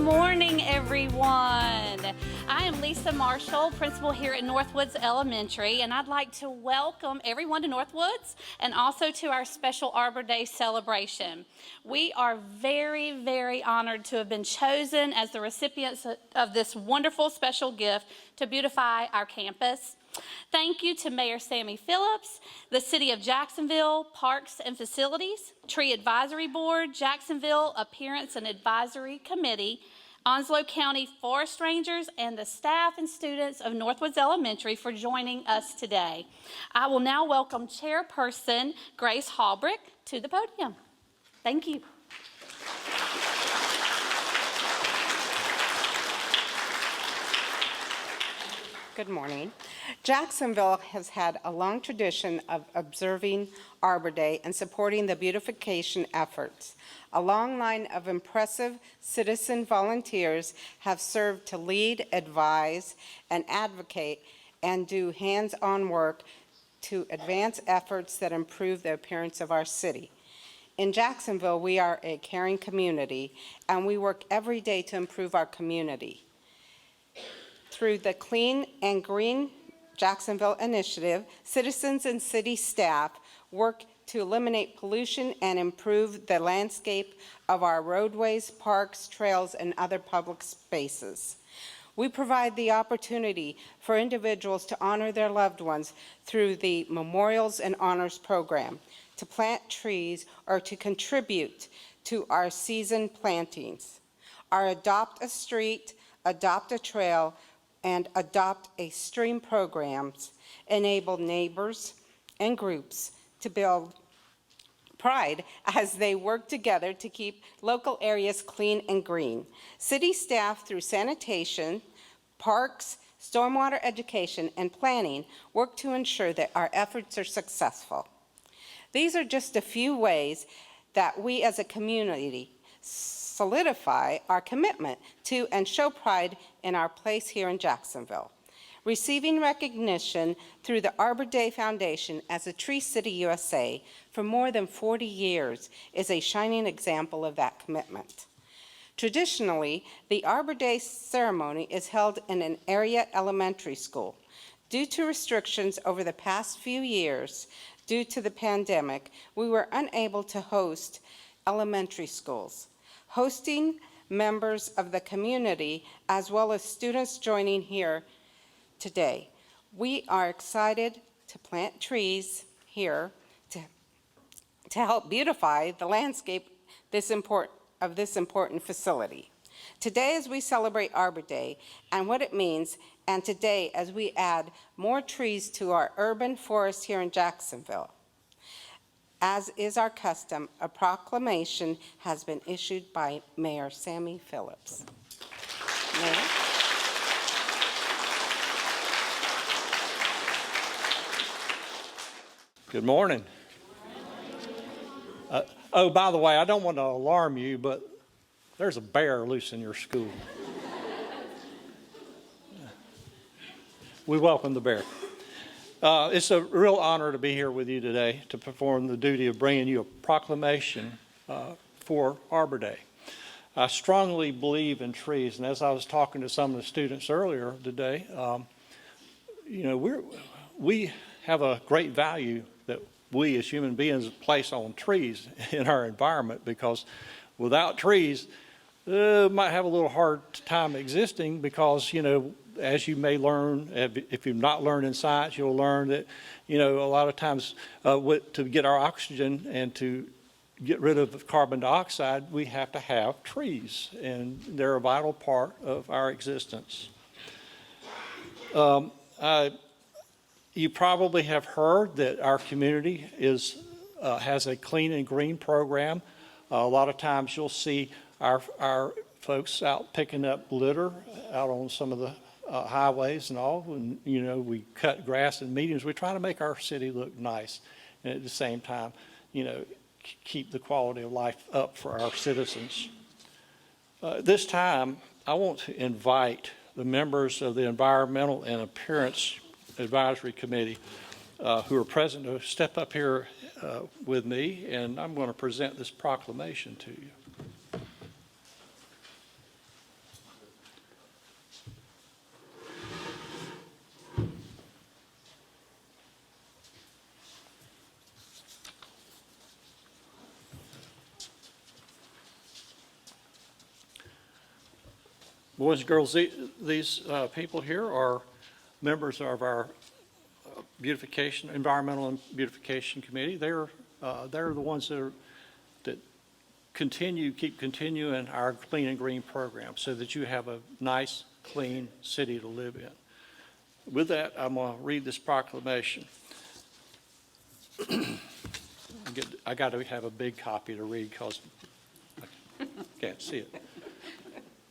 morning, everyone. I am Lisa Marshall, principal here at Northwoods Elementary, and I'd like to welcome everyone to Northwoods and also to our special Arbor Day celebration. We are very, very honored to have been chosen as the recipients of this wonderful special gift to beautify our campus. Thank you to Mayor Sammy Phillips, the City of Jacksonville Parks and Facilities, Tree Advisory Board, Jacksonville Appearance and Advisory Committee, Onslow County Forest Rangers, and the staff and students of Northwoods Elementary for joining us today. I will now welcome Chairperson Grace Halbrick to the podium. Thank you. Good morning. Jacksonville has had a long tradition of observing Arbor Day and supporting the beautification efforts. A long line of impressive citizen volunteers have served to lead, advise, and advocate and do hands-on work to advance efforts that improve the appearance of our city. In Jacksonville, we are a caring community, and we work every day to improve our community. Through the Clean and Green Jacksonville initiative, citizens and city staff work to eliminate pollution and improve the landscape of our roadways, parks, trails, and other public spaces. We provide the opportunity for individuals to honor their loved ones through the Memorials and Honors Program, to plant trees, or to contribute to our season plantings. Our Adopt a Street, Adopt a Trail, and Adopt a Stream programs enable neighbors and groups to build pride as they work together to keep local areas clean and green. City staff, through sanitation, parks, stormwater education, and planning, work to ensure that our efforts are successful. These are just a few ways that we as a community solidify our commitment to and show pride in our place here in Jacksonville. Receiving recognition through the Arbor Day Foundation as a Tree City USA for more than 40 years is a shining example of that commitment. Traditionally, the Arbor Day ceremony is held in an area elementary school. Due to restrictions over the past few years, due to the pandemic, we were unable to host elementary schools. Hosting members of the community as well as students joining here today. We are excited to plant trees here to help beautify the landscape of this important facility. Today, as we celebrate Arbor Day and what it means, and today as we add more trees to our urban forest here in Jacksonville, as is our custom, a proclamation has been issued by Mayor Sammy Phillips. Mayor? Good morning. Oh, by the way, I don't want to alarm you, but there's a bear loose in your school. We welcome the bear. It's a real honor to be here with you today to perform the duty of bringing you a proclamation for Arbor Day. I strongly believe in trees, and as I was talking to some of the students earlier today, we have a great value that we as human beings place on trees in our environment, because without trees, it might have a little hard time existing, because, as you may learn, if you've not learned in science, you'll learn that, a lot of times to get our oxygen and to get rid of carbon dioxide, we have to have trees, and they're a vital part of our existence. You probably have heard that our community has a clean and green program. A lot of times you'll see our folks out picking up litter out on some of the highways and all, and we cut grass in meetings. We try to make our city look nice, and at the same time, keep the quality of life up for our citizens. This time, I want to invite the members of the Environmental and Appearance Advisory Committee who are present to step up here with me, and I'm going to present this proclamation to you. Boys and girls, these people here are members of our Environmental and Beautification Committee. They're the ones that keep continuing our Clean and Green program so that you have a nice, clean city to live in. With that, I'm going to read this proclamation. I got to have a big copy to read because I can't see it.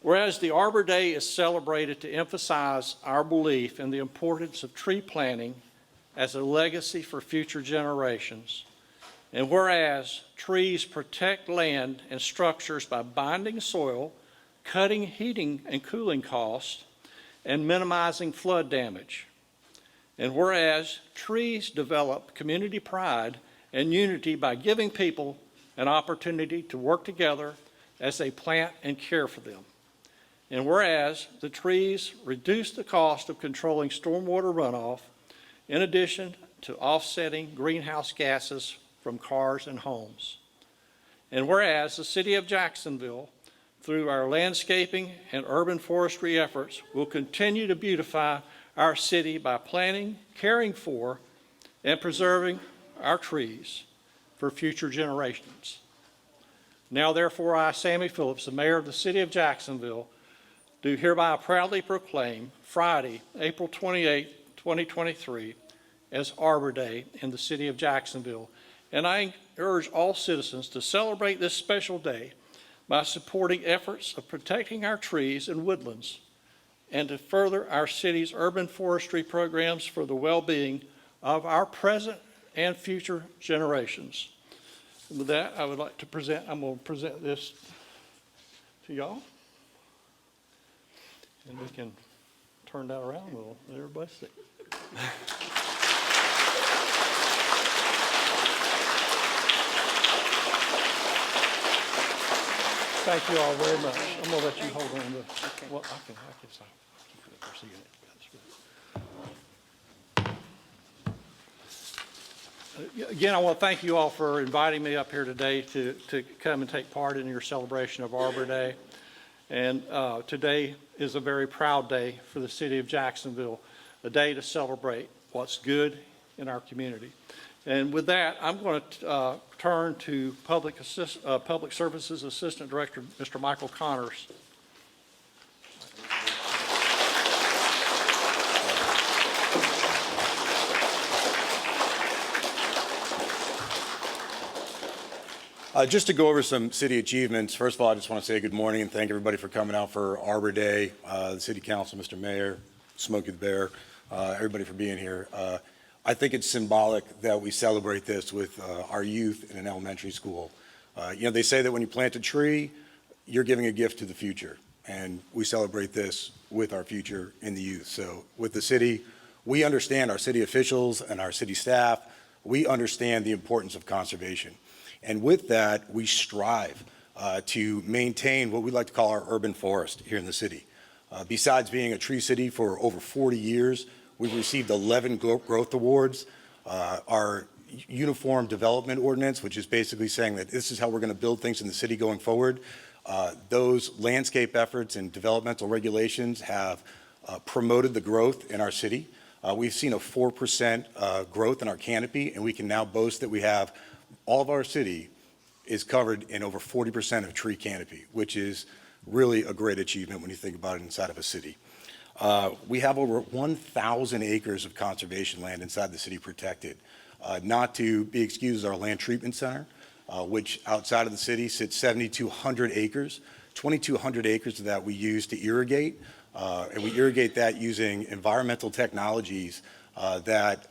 Whereas the Arbor Day is celebrated to emphasize our belief in the importance of tree planting as a legacy for future generations, and whereas trees protect land and structures by binding soil, cutting heating and cooling costs, and minimizing flood damage, and whereas trees develop community pride and unity by giving people an opportunity to work together as they plant and care for them. And whereas the trees reduce the cost of controlling stormwater runoff, in addition to offsetting greenhouse gases from cars and homes. And whereas the City of Jacksonville, through our landscaping and urban forestry efforts, will continue to beautify our city by planting, caring for, and preserving our trees for future generations. Now, therefore, I, Sammy Phillips, the mayor of the City of Jacksonville, do hereby proudly proclaim Friday, April 28, 2023, as Arbor Day in the City of Jacksonville. And I urge all citizens to celebrate this special day by supporting efforts of protecting our trees and woodlands and to further our city's urban forestry programs for the well-being of our present and future generations. And with that, I'm going to present this to y'all. And we can turn that around a little, let everybody see. Thank you all very much. I'm going to let you hold on to, well, I can see it. Again, I want to thank you all for inviting me up here today to come and take part in your celebration of Arbor Day. And today is a very proud day for the City of Jacksonville, a day to celebrate what's good in our community. And with that, I'm going to turn to Public Services Assistant Director, Mr. Michael Connors. Just to go over some city achievements, first of all, I just want to say good morning and thank everybody for coming out for Arbor Day, the City Council, Mr. Mayor, Smokey the Bear, everybody for being here. I think it's symbolic that we celebrate this with our youth in an elementary school. They say that when you plant a tree, you're giving a gift to the future, and we celebrate this with our future in the youth. So with the city, we understand, our city officials and our city staff, we understand the importance of conservation. And with that, we strive to maintain what we like to call our urban forest here in the city. Besides being a tree city for over 40 years, we've received 11 growth awards. Our uniform development ordinance, which is basically saying that this is how we're going to build things in the city going forward. Those landscape efforts and developmental regulations have promoted the growth in our city. We've seen a 4% growth in our canopy, and we can now boast that we have all of our city is covered in over 40% of tree canopy, which is really a great achievement when you think about it inside of a city. We have over 1,000 acres of conservation land inside the city protected. Not to be excused, our land treatment center, which outside of the city sits 7,200 acres. 2,200 acres of that we use to irrigate, and we irrigate that using environmental technologies that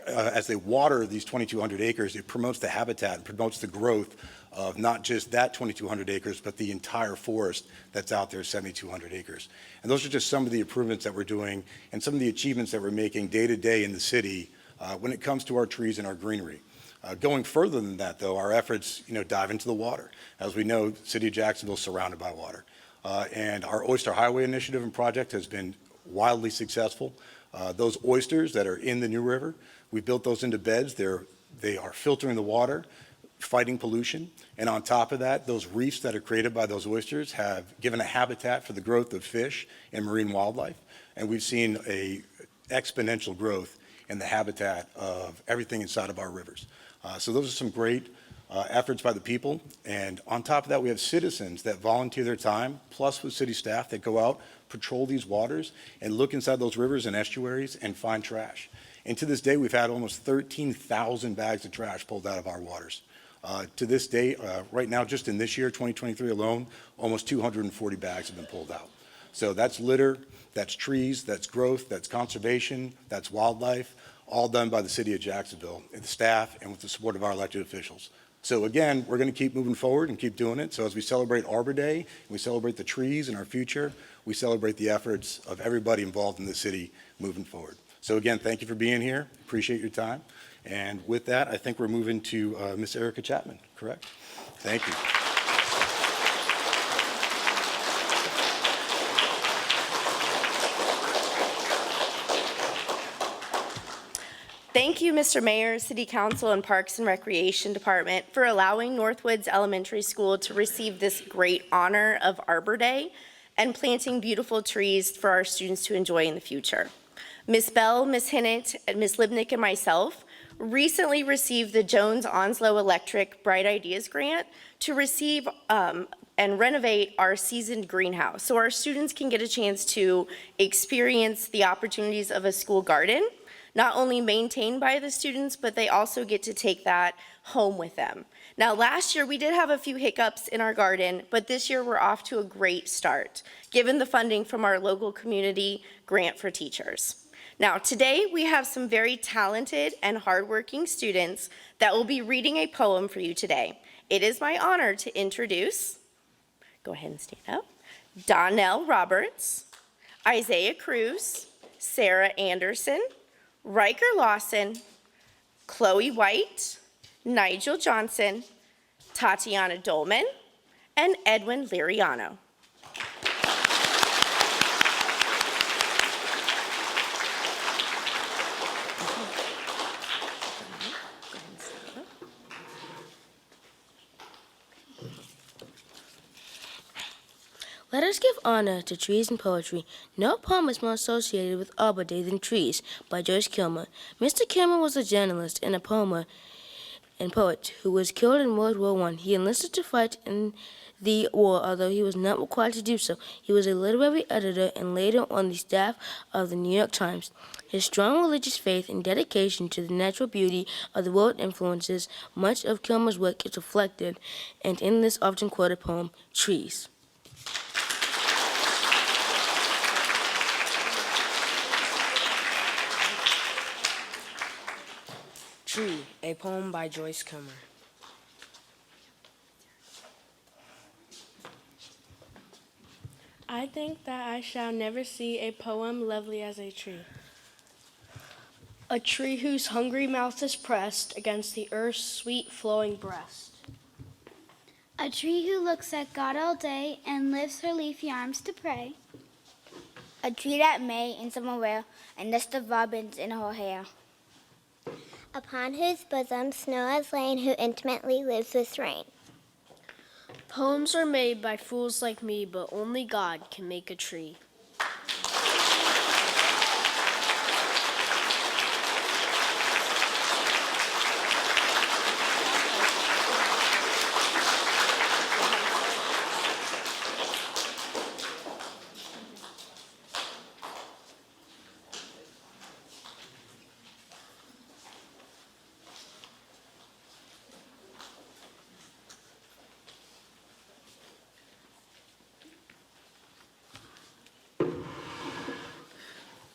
as they water these 2,200 acres, it promotes the habitat and promotes the growth of not just that 2,200 acres, but the entire forest that's out there, 7,200 acres. And those are just some of the improvements that we're doing and some of the achievements that we're making day to day in the city when it comes to our trees and our greenery. Going further than that, though, our efforts, dive into the water. As we know, the City of Jacksonville is surrounded by water. And our Oyster Highway initiative and project has been wildly successful. Those oysters that are in the New River, we built those into beds. They are filtering the water fighting pollution. And on top of that, those reefs that are created by those oysters have given a habitat for the growth of fish and marine wildlife. And we've seen a exponential growth in the habitat of everything inside of our rivers. So those are some great efforts by the people. And on top of that, we have citizens that volunteer their time, plus with city staff that go out, patrol these waters, and look inside those rivers and estuaries and find trash. And to this day, we've had almost 13,000 bags of trash pulled out of our waters. To this day, right now, just in this year, 2023 alone, almost 240 bags have been pulled out. So that's litter, that's trees, that's growth, that's conservation, that's wildlife, all done by the City of Jacksonville and the staff and with the support of our elected officials. So again, we're going to keep moving forward and keep doing it. So as we celebrate Arbor Day, and we celebrate the trees in our future, we celebrate the efforts of everybody involved in the city moving forward. So again, thank you for being here. Appreciate your time. And with that, I think we're moving to Miss Erica Chapman, correct? Thank you. Thank you, Mr. Mayor, City Council, and Parks and Recreation Department for allowing Northwoods Elementary School to receive this great honor of Arbor Day and planting beautiful trees for our students to enjoy in the future. Ms. Bell, Ms. Hinnant, and Ms. Libnick and myself recently received the Jones Onslow Electric Bright Ideas Grant to receive and renovate our seasoned greenhouse so our students can get a chance to experience the opportunities of a school garden, not only maintained by the students, but they also get to take that home with them. Now, last year we did have a few hiccups in our garden, but this year we're off to a great start, given the funding from our local community grant for teachers. Now, today we have some very talented and hardworking students that will be reading a poem for you today. It is my honor to introduce, go ahead and stand up, Donnell Roberts, Isaiah Cruz, Sarah Anderson, Riker Lawson, Chloe White, Nigel Johnson, Tatiana Dolman, and Edwin Liriano. Let us give honor to trees and poetry. No poem is more associated with Arbor Day than Trees by Joyce Kilmer. Mr. Kilmer was a journalist and a poet who was killed in World War I. He enlisted to fight in the war, although he was not required to do so. He was a literary editor and later on the staff of the New York Times. His strong religious faith and dedication to the natural beauty of the world influences much of Kilmer's work is reflected, and in this often quoted poem, Trees. Tree, a poem by Joyce Kilmer. I think that I shall never see a poem lovely as a tree. A tree whose hungry mouth is pressed against the earth's sweet flowing breast. A tree who looks at God all day and lifts her leafy arms to pray. A tree that may in summer wear a nest of robins in her hair. Upon whose bosom snow has lain, who intimately lives with rain. Poems are made by fools like me, but only God can make a tree.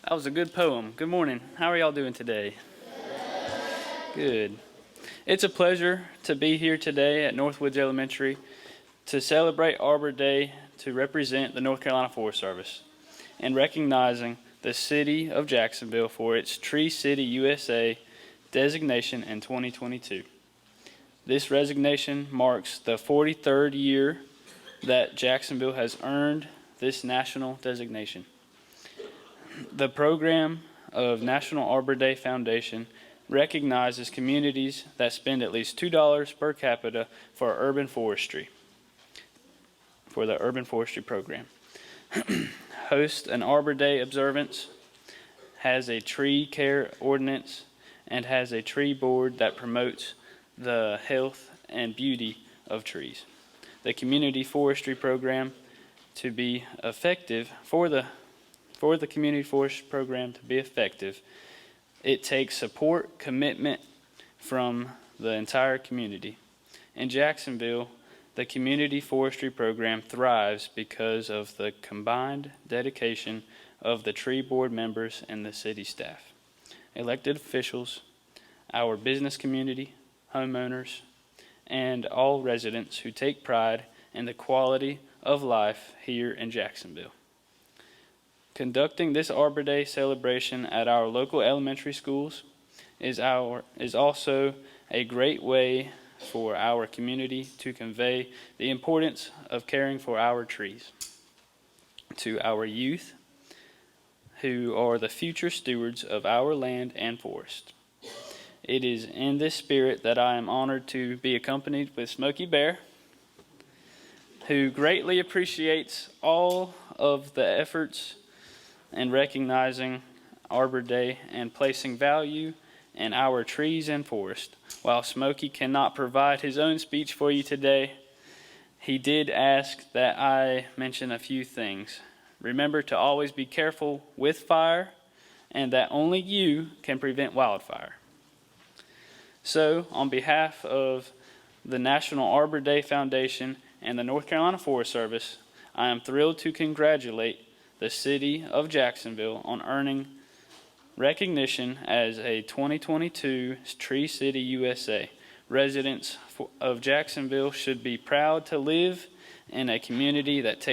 That was a good poem. Good morning. How are y'all doing today? Good. It's a pleasure to be here today at Northwoods Elementary to celebrate Arbor Day to represent the North Carolina Forest Service and recognizing the City of Jacksonville for its Tree City USA designation in 2022. This resignation marks the 43rd year that Jacksonville has earned this national designation. The program of National Arbor Day Foundation recognizes communities that spend at least $2 per capita for urban forestry, for the urban forestry program. Hosts an Arbor Day observance, has a tree care ordinance, and has a tree board that promotes the health and beauty of trees. The community forestry program to be effective, for the community forestry program to be effective, it takes support, commitment from the entire community. In Jacksonville, the community forestry program thrives because of the combined dedication of the tree board members and the city staff, elected officials, our business community, homeowners, and all residents who take pride in the quality of life here in Jacksonville. Conducting this Arbor Day celebration at our local elementary schools is also a great way for our community to convey the importance of caring for our trees to our youth, who are the future stewards of our land and forest. It is in this spirit that I am honored to be accompanied with Smokey Bear, who greatly appreciates all of the efforts in recognizing Arbor Day and placing value in our trees and forest. While Smokey cannot provide his own speech for you today, he did ask that I mention a few things. Remember to always be careful with fire, and that only you can prevent wildfire. So, on behalf of the National Arbor Day Foundation and the North Carolina Forest Service, I am thrilled to congratulate the City of Jacksonville on earning recognition as a 2022 Tree City USA. Residents of Jacksonville should be proud to live in a community that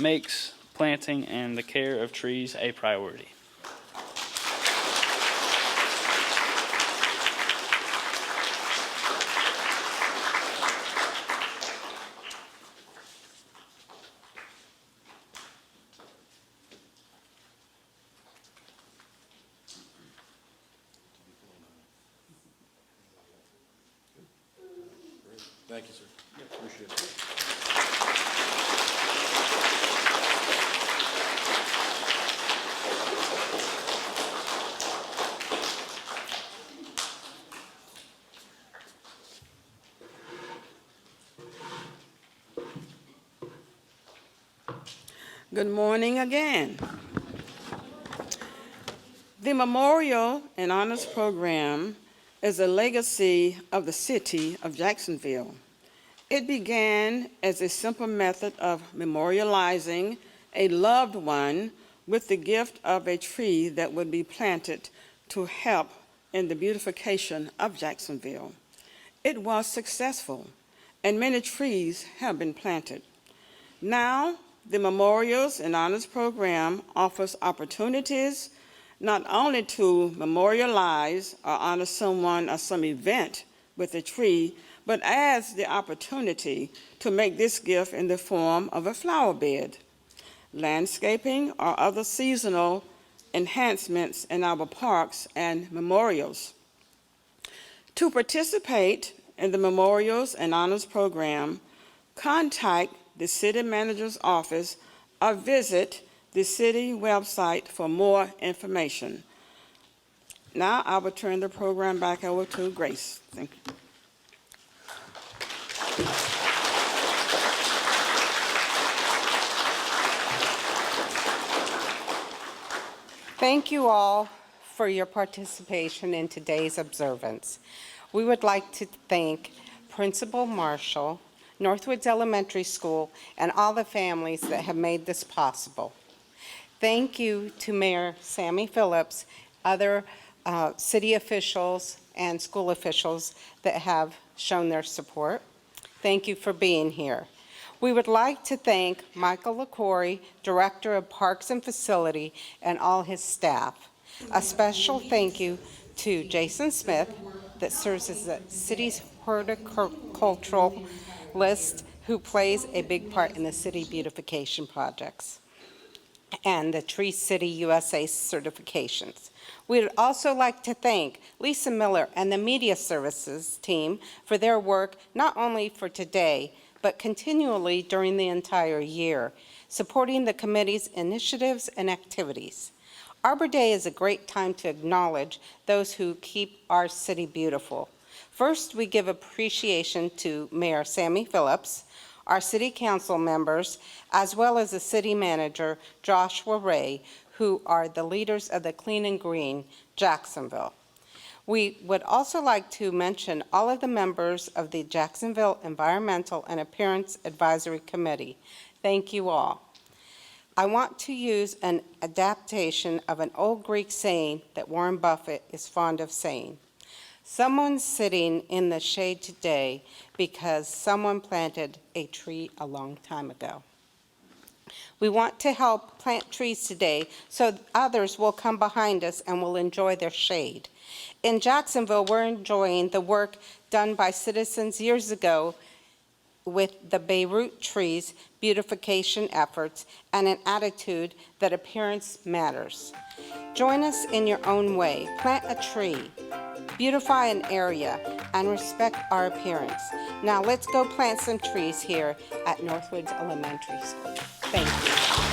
makes planting and the care of trees a priority. Thank you, sir. Appreciate it. Good morning again. The Memorial and Honors Program is a legacy of the City of Jacksonville. It began as a simple method of memorializing a loved one with the gift of a tree that would be planted to help in the beautification of Jacksonville. It was successful, and many trees have been planted. Now, the Memorials and Honors Program offers opportunities not only to memorialize or honor someone or some event with a tree, but as the opportunity to make this gift in the form of a flower bed, landscaping, or other seasonal enhancements in our parks and memorials. To participate in the Memorials and Honors Program, contact the City Manager's office or visit the city website for more information. Now I will turn the program back over to Grace. Thank you. Thank you all for your participation in today's observance. We would like to thank Principal Marshall, Northwoods Elementary School, and all the families that have made this possible. Thank you to Mayor Sammy Phillips, other city officials and school officials that have shown their support. Thank you for being here. We would like to thank Michael LaCory, Director of Parks and Facility, and all his staff. A special thank you to Jason Smith, that serves as the city's horticultural list, who plays a big part in the city beautification projects and the Tree City USA certifications. We would also like to thank Lisa Miller and the Media Services team for their work not only for today, but continually during the entire year, supporting the committee's initiatives and activities. Arbor Day is a great time to acknowledge those who keep our city beautiful. First, we give appreciation to Mayor Sammy Phillips, our city council members, as well as the city manager, Joshua Ray, who are the leaders of the Clean and Green Jacksonville. We would also like to mention all of the members of the Jacksonville Environmental and Appearance Advisory Committee. Thank you all. I want to use an adaptation of an old Greek saying that Warren Buffett is fond of saying. Someone's sitting in the shade today because someone planted a tree a long time ago. We want to help plant trees today so others will come behind us and will enjoy their shade. In Jacksonville, we're enjoying the work done by citizens years ago with the Beirut trees beautification efforts and an attitude that appearance matters. Join us in your own way. Plant a tree, beautify an area, and respect our appearance. Now let's go plant some trees here at Northwoods Elementary School. Thank you.